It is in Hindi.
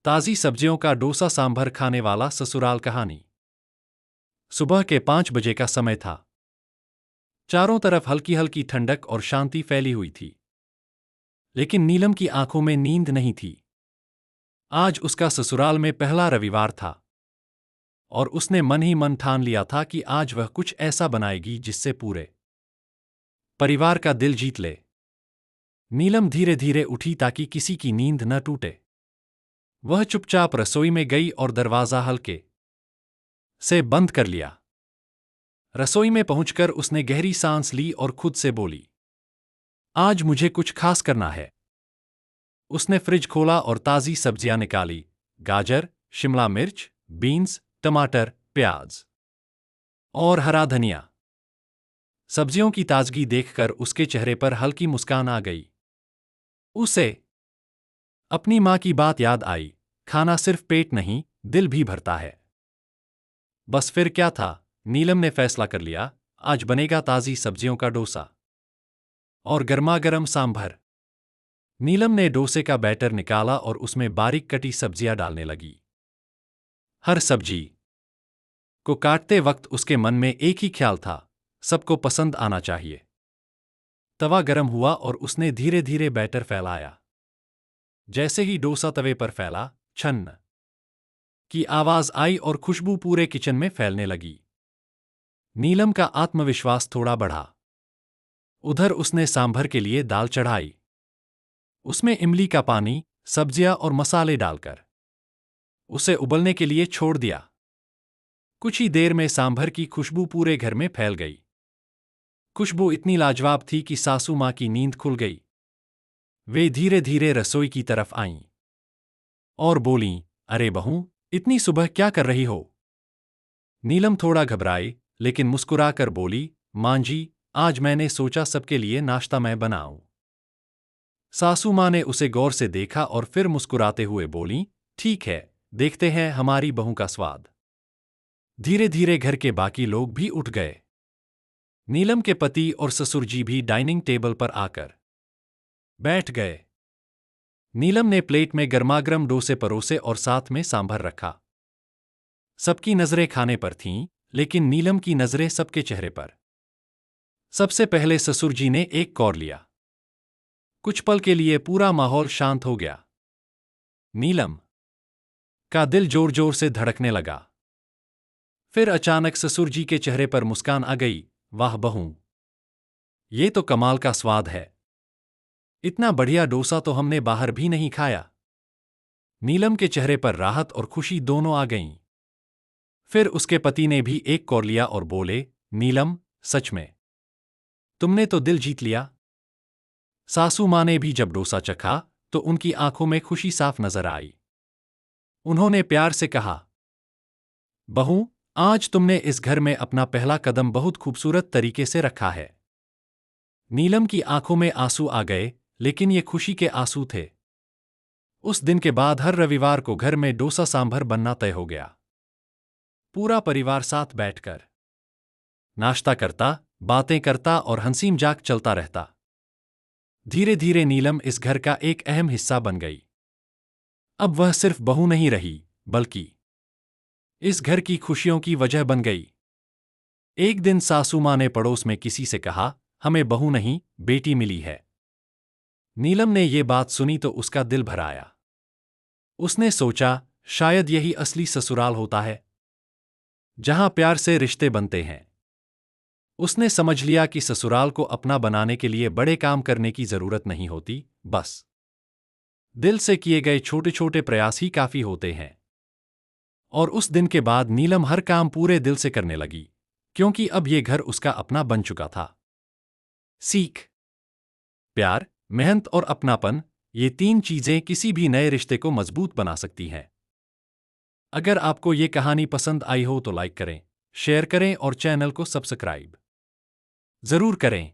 ताज़ी सब्जियों का डोसा सांभर खाने वाला ससुराल कहानी। सुबह के 5 बजे का समय था। चारों तरफ हल्की हल्की ठंडक और शांति फैली हुई थी, लेकिन नीलम की आंखों में नींद नहीं थी। आज उसका ससुराल में पहला रविवार था और उसने मन ही मन ठान लिया था कि आज वह कुछ ऐसा बनाएगी जिससे पूरे परिवार का दिल जीत ले। नीलम धीरे धीरे उठी ताकि किसी की नींद न टूटे। वह चुपचाप रसोई में गई और दरवाजा हल्के से बंद कर लिया। रसोई में पहुंचकर उसने गहरी सांस ली और खुद से बोली, आज मुझे कुछ खास करना है। उसने फ्रिज खोला और ताज़ी सब्जियां निकाली, गाजर, शिमला मिर्च, बीन्स, टमाटर, प्याज और हरा धनिया। सब्जियों की ताजगी देखकर उसके चेहरे पर हल्की मुस्कान आ गई। उसे अपनी माँ की बात याद आई, खाना सिर्फ पेट नहीं, दिल भी भरता है। बस फिर क्या था, नीलम ने फैसला कर लिया, आज बनेगा ताज़ी सब्जियों का डोसा और गर्मागर्म सांभर। नीलम ने डोसे का बैटर निकाला और उसमें बारीक कटी सब्जियां डालने लगी। हर सब्जी को काटते वक्त उसके मन में एक ही ख्याल था, सबको पसंद आना चाहिए। तवा गरम हुआ और उसने धीरे धीरे बैटर फैलाया। जैसे ही डोसा तवे पर फैला, छन्न की आवाज आई और खुशबू पूरे किचन में फैलने लगी। नीलम का आत्मविश्वास थोड़ा बढ़ा। उधर उसने सांभर के लिए दाल चढ़ाई। उसमें इमली का पानी, सब्जियां और मसाले डालकर उसे उबलने के लिए छोड़ दिया। कुछ ही देर में सांभर की खुशबू पूरे घर में फैल गई। खुशबू इतनी लाजवाब थी कि सासू माँ की नींद खुल गई। वे धीरे धीरे रसोई की तरफ आईं और बोलीं, अरे बहू, इतनी सुबह क्या कर रही हो? नीलम थोड़ा घबराई, लेकिन मुस्कुराकर बोली, मां जी, आज मैंने सोचा सबके लिए नाश्ता मैं बनाऊं। सासू माँ ने उसे गौर से देखा और फिर मुस्कुराते हुए बोलीं, ठीक है, देखते हैं हमारी बहू का स्वाद। धीरे धीरे घर के बाकी लोग भी उठ गए। नीलम के पति और ससुर जी भी डाइनिंग टेबल पर आकर बैठ गए। नीलम ने प्लेट में गर्मागर्म डोसे परोसे और साथ में सांभर रखा। सबकी नजरें खाने पर थीं, लेकिन नीलम की नजरें सबके चेहरे पर। सबसे पहले ससुर जी ने एक कौर लिया। कुछ पल के लिए पूरा माहौल शांत हो गया। नीलम का दिल जोर जोर से धड़कने लगा। फिर अचानक ससुर जी के चेहरे पर मुस्कान आ गई, वाह बहू, ये तो कमाल का स्वाद है। इतना बढ़िया डोसा तो हमने बाहर भी नहीं खाया। नीलम के चेहरे पर राहत और खुशी दोनों आ गईं। फिर उसके पति ने भी एक कौर लिया और बोले, नीलम, सच में तुमने तो दिल जीत लिया। सासू माँ ने भी जब डोसा चखा तो उनकी आंखों में खुशी साफ नजर आई। उन्होंने प्यार से कहा, बहू, आज तुमने इस घर में अपना पहला कदम बहुत खूबसूरत तरीके से रखा है। नीलम की आंखों में आंसू आ गए, लेकिन ये खुशी के आंसू थे। उस दिन के बाद हर रविवार को घर में डोसा सांभर बनना तय हो गया। पूरा परिवार साथ बैठकर नाश्ता करता, बातें करता और हंसी मजाक चलता रहता। धीरे धीरे नीलम इस घर का एक अहम हिस्सा बन गई। अब वह सिर्फ बहू नहीं रही, बल्कि इस घर की खुशियों की वजह बन गई। एक दिन सासू माँ ने पड़ोस में किसी से कहा, हमें बहू नहीं, बेटी मिली है। नीलम ने ये बात सुनी तो उसका दिल भर आया। उसने सोचा, शायद यही असली ससुराल होता है, जहां प्यार से रिश्ते बनते हैं। उसने समझ लिया कि ससुराल को अपना बनाने के लिए बड़े काम करने की जरूरत नहीं होती, बस दिल से किए गए छोटे छोटे प्रयास ही काफी होते हैं। और उस दिन के बाद नीलम हर काम पूरे दिल से करने लगी, क्योंकि अब ये घर उसका अपना बन चुका था। सीख, प्यार, मेहनत और अपनापन, ये 3 चीजें किसी भी नए रिश्ते को मजबूत बना सकती हैं। अगर आपको ये कहानी पसंद आई हो तो लाइक करें, शेयर करें और चैनल को सब्सक्राइब जरूर करें।